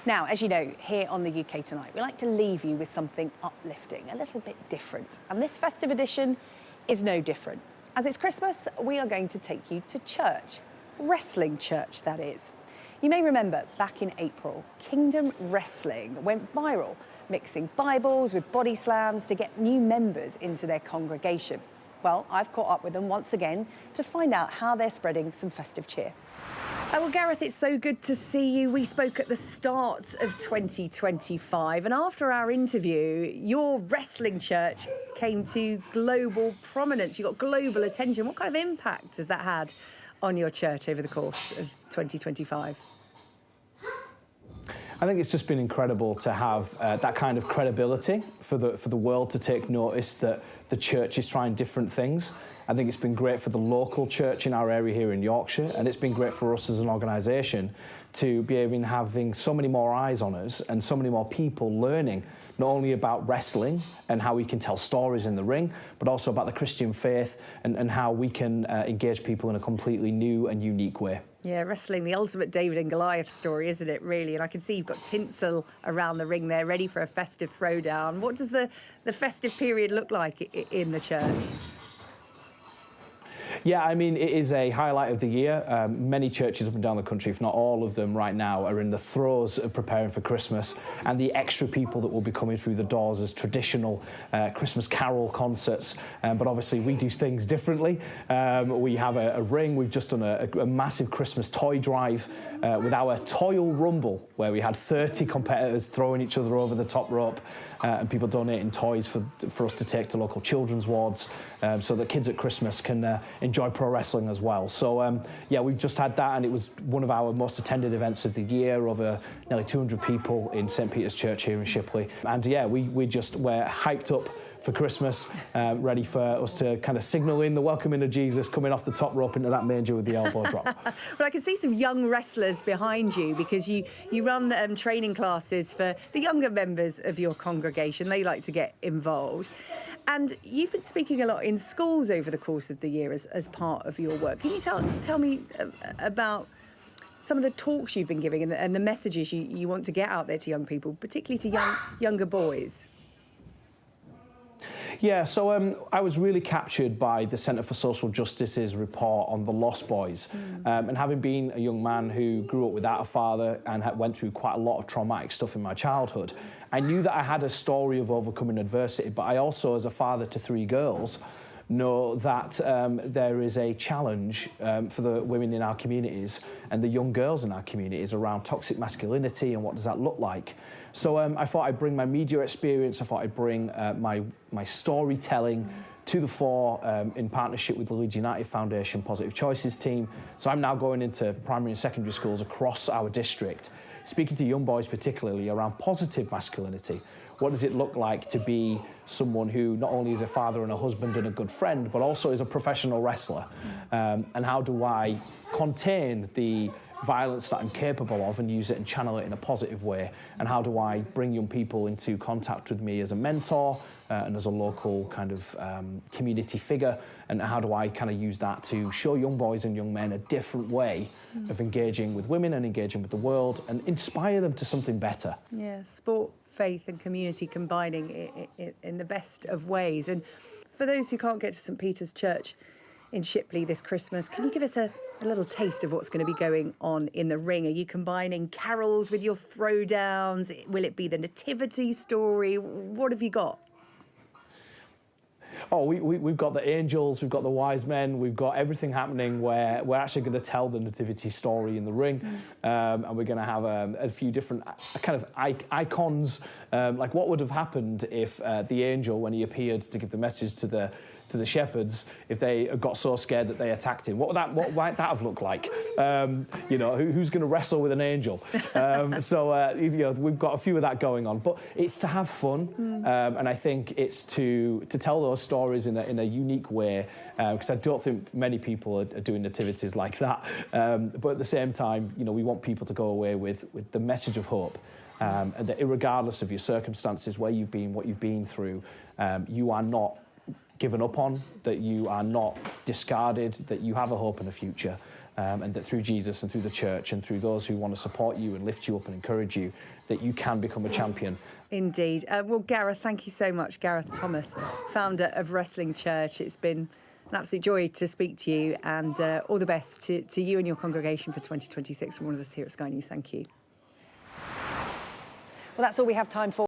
Now, as you know, here on the UK Tonight, we like to leave you with something uplifting, a little bit different. And this festive edition is no different. As it's Christmas, we are going to take you to church. Wrestling church, that is. You may remember back in April, Kingdom Wrestling went viral, mixing Bibles with body slams to get new members into their congregation. Well, I've caught up with them once again to find out how they're spreading some festive cheer. Well, Gareth, it's so good to see you. We spoke at the start of 2025, and after our interview, your wrestling church came to global prominence. You got global attention. What kind of impact has that had on your church over the course of 2025? I think it's just been incredible to have that kind of credibility for the world to take notice that the church is trying different things. I think it's been great for the local church in our area here in Yorkshire, and it's been great for us as an organisation to be able to having so many more eyes on us and so many more people learning not only about wrestling and how we can tell stories in the ring, but also about the Christian faith and how we can engage people in a completely new and unique way. Yeah, wrestling, the ultimate David and Goliath story, isn't it, really? And I can see you've got tinsel around the ring there, ready for a festive throwdown. What does the festive period look like in the church? Yeah, I mean, it is a highlight of the year. Many churches up and down the country, if not all of them right now, are in the throes of preparing for Christmas, and the extra people that will be coming through the doors as traditional Christmas carol concerts. But obviously we do things differently. We have a ring. We've just done a massive Christmas toy drive with our Toil Rumble, where we had 30 competitors throwing each other over the top rope, and people donating toys for us to take to local children's wards, so that kids at Christmas can enjoy pro wrestling as well. So yeah, we've just had that, and it was one of our most attended events of the year. Over nearly 200 people in St Peter's Church here in Shipley, and yeah, we're hyped up for Christmas, ready for us to kind of signal in the welcoming of Jesus coming off the top rope into that manger with the elbow drop. Well, I can see some young wrestlers behind you, because you run training classes for the younger members of your congregation. They like to get involved. And you've been speaking a lot in schools over the course of the year as part of your work. Can you tell me about some of the talks you've been giving and the messages you want to get out there to young people, particularly to younger boys? Yeah, so I was really captured by the Centre for Social Justice's report on the Lost Boys. And having been a young man who grew up without a father and went through quite a lot of traumatic stuff in my childhood, I knew that I had a story of overcoming adversity, but I also, as a father to 3 girls, know that there is a challenge for the women in our communities and the young girls in our communities around toxic masculinity and what does that look like. So I thought I'd bring my media experience, I thought I'd bring my storytelling to the fore in partnership with the Leeds United Foundation Positive Choices team. So I'm now going into primary and secondary schools across our district, speaking to young boys particularly around positive masculinity. What does it look like to be someone who not only is a father and a husband and a good friend, but also is a professional wrestler? And how do I contain the violence that I'm capable of and use it and channel it in a positive way? And how do I bring young people into contact with me as a mentor and as a local kind of community figure? And how do I kind of use that to show young boys and young men a different way of engaging with women and engaging with the world and inspire them to something better? Yeah, sport, faith and community combining in the best of ways. And for those who can't get to St Peter's Church in Shipley this Christmas, can you give us a little taste of what's going to be going on in the ring? Are you combining carols with your throwdowns? Will it be the nativity story? What have you got? Oh, we've got the angels, we've got the wise men, we've got everything happening where we're actually going to tell the nativity story in the ring. And we're going to have a few different kind of icons, like what would have happened if the angel, when he appeared to give the message to the shepherds, if they got so scared that they attacked him. What might that have looked like? You know, who's going to wrestle with an angel? So you know, we've got a few of that going on, but it's to have fun, and I think it's to tell those stories in a unique way, because I don't think many people are doing nativities like that. But at the same time, you know, we want people to go away with the message of hope. And that regardless of your circumstances, where you've been, what you've been through, you are not given up on, that you are not discarded, that you have a hope and a future. and that through Jesus and through the church and through those who want to support you and lift you up and encourage you, that you can become a champion. Indeed. Well, Gareth, thank you so much. Gareth Thomas, founder of Wrestling Church. It's been an absolute joy to speak to you, and all the best to you and your congregation for 2026 from all of us here at Sky News. Thank you. Well, that's all we have time for.